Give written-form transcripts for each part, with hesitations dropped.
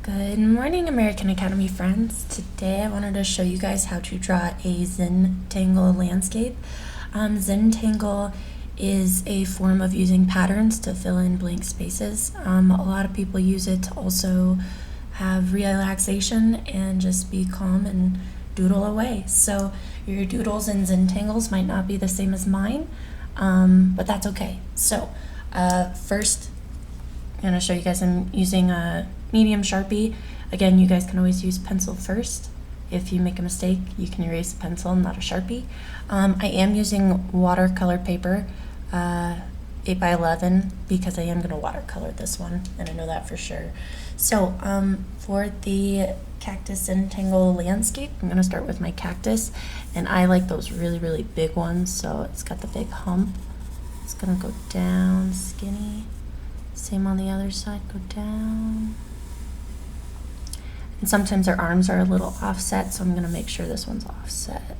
Good morning, American Academy friends. Today I wanted to show you guys how to draw a Zen Tangle landscape. Zen Tangle is a form of using patterns to fill in blank spaces. A lot of people use it to also have relaxation and just be calm and doodle away. So your doodles and Zen Tangles might not be the same as mine, but that's okay. So first I'm going to show you guys I'm using a medium Sharpie. Again, you guys can always use pencil first. If you make a mistake, you can erase a pencil, not a Sharpie. I am using watercolor paper, 8x11, because I am going to watercolor this one, and I know that for sure. So for the cactus and tangle landscape, I'm going to start with my cactus, and I like those really, really big ones, so it's got the big hump. It's going to go down skinny. Same on the other side, go down. And sometimes their arms are a little offset, so I'm going to make sure this one's offset.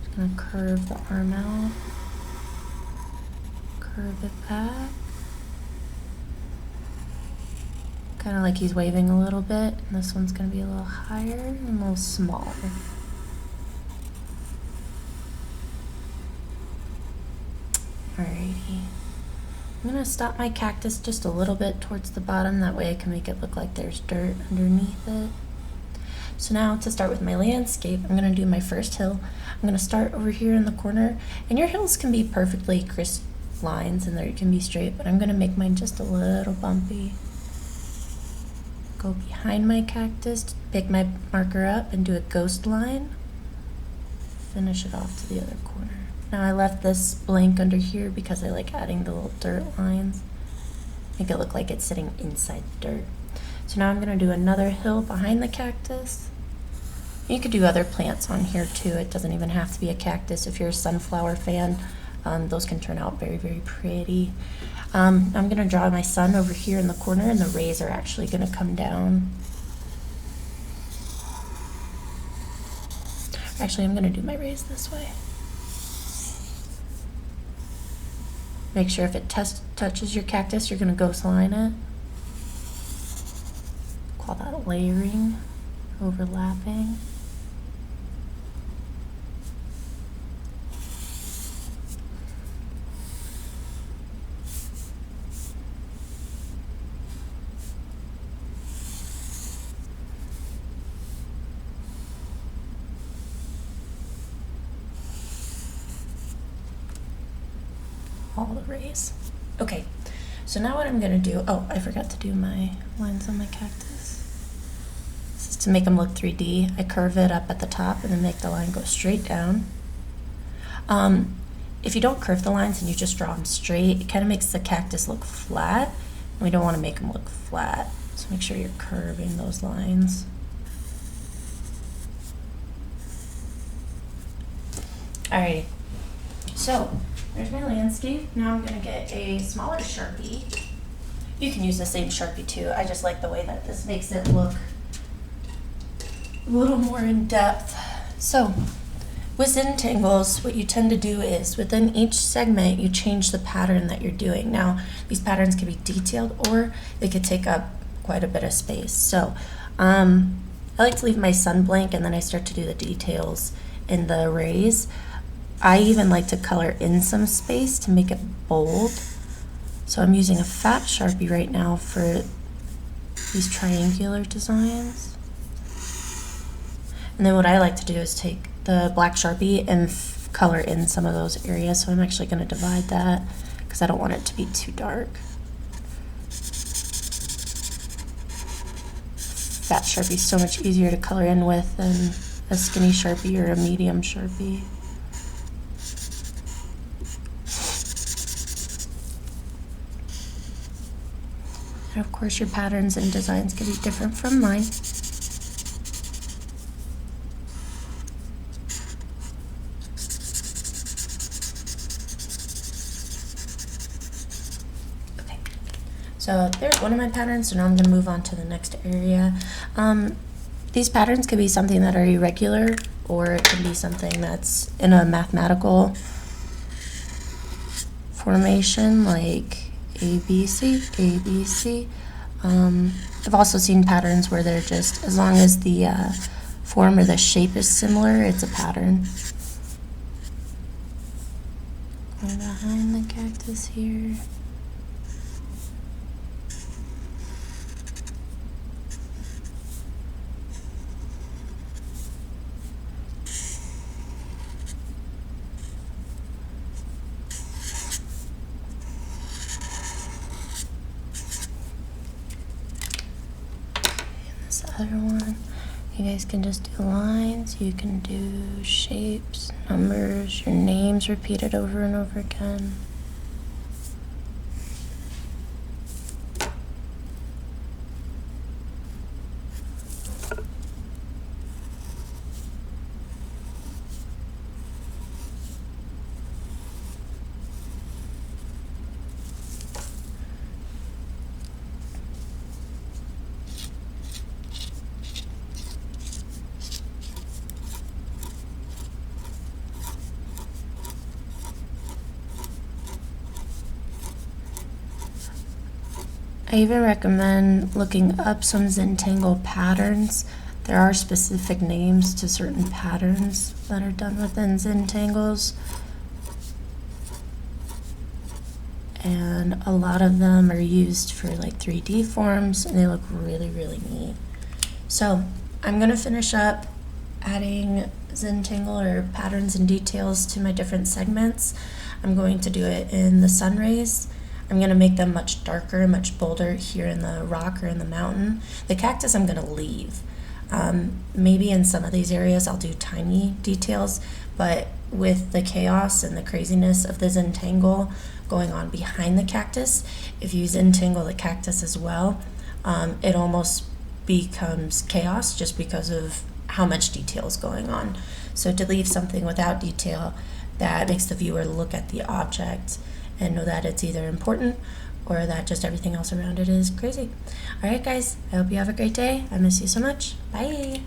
Just going to curve the arm out, curve it back. Kind of like he's waving a little bit, and this one's going to be a little higher and a little smaller. Alrighty. I'm going to stop my cactus just a little bit towards the bottom, that way I can make it look like there's dirt underneath it. So now to start with my landscape, I'm going to do my first hill. I'm going to start over here in the corner, and your hills can be perfectly crisp lines and they can be straight, but I'm going to make mine just a little bumpy. Go behind my cactus, pick my marker up and do a ghost line. Finish it off to the other corner. Now I left this blank under here because I like adding the little dirt lines. Make it look like it's sitting inside the dirt. So now I'm going to do another hill behind the cactus. You could do other plants on here too. It doesn't even have to be a cactus. If you're a sunflower fan, those can turn out very, very pretty. I'm going to draw my sun over here in the corner, and the rays are actually going to come down. Actually, I'm going to do my rays this way. Make sure if it touches your cactus, you're going to ghost line it. Call that layering, overlapping. All the rays. Okay, so now what I'm going to do, oh, I forgot to do my lines on my cactus. This is to make them look 3D. I curve it up at the top and then make the line go straight down. If you don't curve the lines and you just draw them straight, it kind of makes the cactus look flat. And we don't want to make them look flat, so make sure you're curving those lines. Alrighty, so there's my landscape. Now I'm going to get a smaller Sharpie. You can use the same Sharpie too. I just like the way that this makes it look a little more in depth. So with Zen Tangles, what you tend to do is within each segment you change the pattern that you're doing. Now these patterns can be detailed or they could take up quite a bit of space. So I like to leave my sun blank, and then I start to do the details in the rays. I even like to color in some space to make it bold. So I'm using a fat Sharpie right now for these triangular designs. And then what I like to do is take the black Sharpie and color in some of those areas. So I'm actually going to divide that because I don't want it to be too dark. Fat Sharpie is so much easier to color in with than a skinny Sharpie or a medium Sharpie. And of course your patterns and designs can be different from mine. Okay, so there's one of my patterns, so now I'm going to move on to the next area. These patterns could be something that are irregular, or it can be something that's in a mathematical formation like ABC, ABC. But I've also seen patterns where they're just, as long as the form or the shape is similar, it's a pattern. Going behind the cactus here. This other one, you guys can just do lines, you can do shapes, numbers, your names repeated over and over again. I even recommend looking up some Zen Tangle patterns. There are specific names to certain patterns that are done within Zen Tangles. And a lot of them are used for like 3D forms, and they look really, really neat. So I'm going to finish up adding Zen Tangle or patterns and details to my different segments. I'm going to do it in the sun rays. I'm going to make them much darker, much bolder here in the rock or in the mountain. The cactus I'm going to leave. Maybe in some of these areas I'll do tiny details, but with the chaos and the craziness of the Zen Tangle going on behind the cactus, if you Zen Tangle the cactus as well, it almost becomes chaos just because of how much detail is going on. So to leave something without detail, that makes the viewer look at the object and know that it's either important or that just everything else around it is crazy. All right, guys, I hope you have a great day. I miss you so much. Bye.